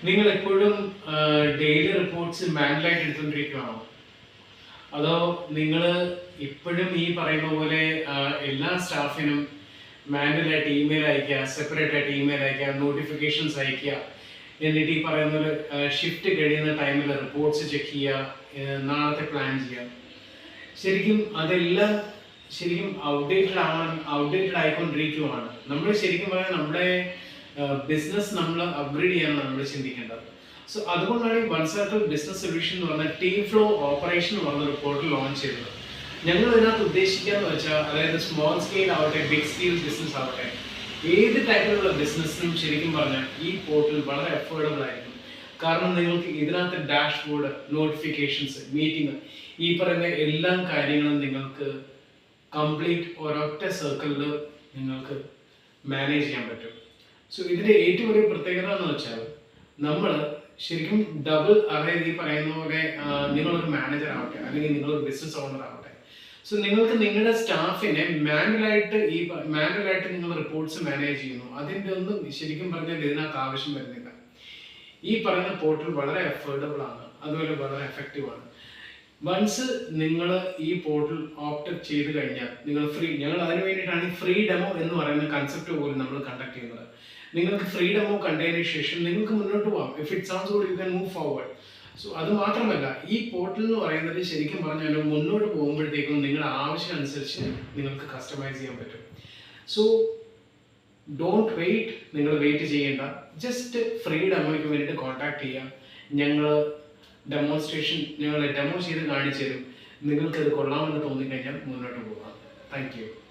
നിങ്ങൾ എപ്പോഴും daily reports മാനുവലായിട്ട് എടുത്തുകൊണ്ടിരിക്കുകയാണോ? അതോ നിങ്ങൾ ഇപ്പോഴും ഈ പറയുന്ന പോലെ എല്ലാ സ്റ്റാഫിനും മാനുവലായിട്ട് ഇമെയിൽ അയക്കുക, സെപ്പറേറ്റ് ആയിട്ട് ഇമെയിൽ അയക്കുക, നോട്ടിഫിക്കേഷൻസ് അയക്കുക, എന്നിട്ട് ഈ പറയുന്ന പോലെ ഷിഫ്റ്റ് കഴിയുന്ന ടൈമിൽ റിപ്പോർട്ട്സ് ചെക്ക് ചെയ്യുക, നാളത്തെ പ്ലാൻ ചെയ്യുക? ശരിക്കും അതെല്ലാം ശരിക്കും ഔട്ട്ഡേറ്റഡ് ആയിക്കൊണ്ടിരിക്കുകയാണ്. നമ്മൾ ശരിക്കും പറഞ്ഞാൽ നമ്മുടെ ബിസിനസ് നമ്മൾ അപ്ഗ്രേഡ് ചെയ്യാനാണ് നമ്മൾ ചിന്തിക്കേണ്ടത്. സോ അതുകൊണ്ടാണ് ഈ വൺ സർക്കിൾ ബിസിനസ് സൊല്യൂഷൻ എന്ന് പറഞ്ഞ ടീം ഫ്ലോ ഓപ്പറേഷൻ എന്ന് പറഞ്ഞ ഒരു പോർട്ടൽ ലോഞ്ച് ചെയ്തത്. ഞങ്ങൾ ഇതിനകത്ത് ഉദ്ദേശിക്കാന്ന് വെച്ചാൽ, അതായത് സ്മോൾ സ്കെയിൽ ആവട്ടെ, ബിഗ് സ്കെയിൽ ബിസിനസ് ആവട്ടെ, ഏത് ടൈപ്പിലുള്ള ബിസിനസ്സിനും ശരിക്കും പറഞ്ഞാൽ ഈ പോർട്ടൽ വളരെ അഫോർഡബിൾ ആയിരിക്കും. കാരണം നിങ്ങൾക്ക് ഇതിനകത്ത് ഡാഷ്ബോർഡ്, നോട്ടിഫിക്കേഷൻസ്, മീറ്റിംഗ്, ഈ പറയുന്ന എല്ലാ കാര്യങ്ങളും നിങ്ങൾക്ക് കംപ്ലീറ്റ് ഒരൊറ്റ സർക്കിളിൽ നിങ്ങൾക്ക് മാനേജ് ചെയ്യാൻ പറ്റും. സോ ഇതിൻ്റെ ഏറ്റവും വലിയ പ്രത്യേകത എന്ന് വെച്ചാൽ, നമ്മൾ ശരിക്കും ഡബിൾ, അതായത് ഈ പറയുന്ന പോലെ നിങ്ങളൊരു മാനേജർ ആവട്ടെ അല്ലെങ്കിൽ നിങ്ങളൊരു ബിസിനസ് ഓണർ ആവട്ടെ, സോ നിങ്ങൾക്ക് നിങ്ങളുടെ സ്റ്റാഫിനെ മാനുവലായിട്ട് നിങ്ങൾ റിപ്പോർട്ട്സ് മാനേജ് ചെയ്യുന്നു. അതിൻ്റെ ഒന്നും ശരിക്കും പറഞ്ഞാൽ ഇതിനകത്ത് ആവശ്യം വരുന്നില്ല. ഈ പറയുന്ന പോർട്ടൽ വളരെ അഫോർഡബിൾ ആണ്, അതുപോലെ വളരെ എഫക്റ്റീവ് ആണ്. വൺസ് നിങ്ങൾ ഈ പോർട്ടൽ ഓപ്റ്റ് ചെയ്ത് കഴിഞ്ഞാൽ നിങ്ങൾ ഞങ്ങൾ അതിന് വേണ്ടിയിട്ടാണ് ഈ ഫ്രീ ഡെമോ എന്ന് പറയുന്ന കൺസെപ്റ്റ് പോലും നമ്മൾ കണ്ടക്ട് ചെയ്യുന്നത്. നിങ്ങൾക്ക് ഫ്രീ ഡെമോ കണ്ടതിന് ശേഷം നിങ്ങൾക്ക് മുന്നോട്ട് പോകാം. If it sounds good, you can move forward. So അത് മാത്രമല്ല, ഈ പോർട്ടൽ എന്ന് പറയുന്നത് ശരിക്കും പറഞ്ഞാൽ മുന്നോട്ട് പോകുമ്പോഴത്തേക്കും നിങ്ങളുടെ ആവശ്യം അനുസരിച്ച് നിങ്ങൾക്ക് കസ്റ്റമൈസ് ചെയ്യാൻ പറ്റും. സോ ഡോണ്ട് വെയിറ്റ്, നിങ്ങൾ വെയിറ്റ് ചെയ്യേണ്ട. ജസ്റ്റ് ഫ്രീ ഡെമോയ്ക്ക് വേണ്ടിയിട്ട് കോൺടാക്ട് ചെയ്യാം. ഞങ്ങൾ ഡെമോ ചെയ്ത് കാണിച്ചു തരും. നിങ്ങൾക്കത് കൊള്ളാമെന്ന് തോന്നിക്കഴിഞ്ഞാൽ മുന്നോട്ട് പോകാം. Thank you.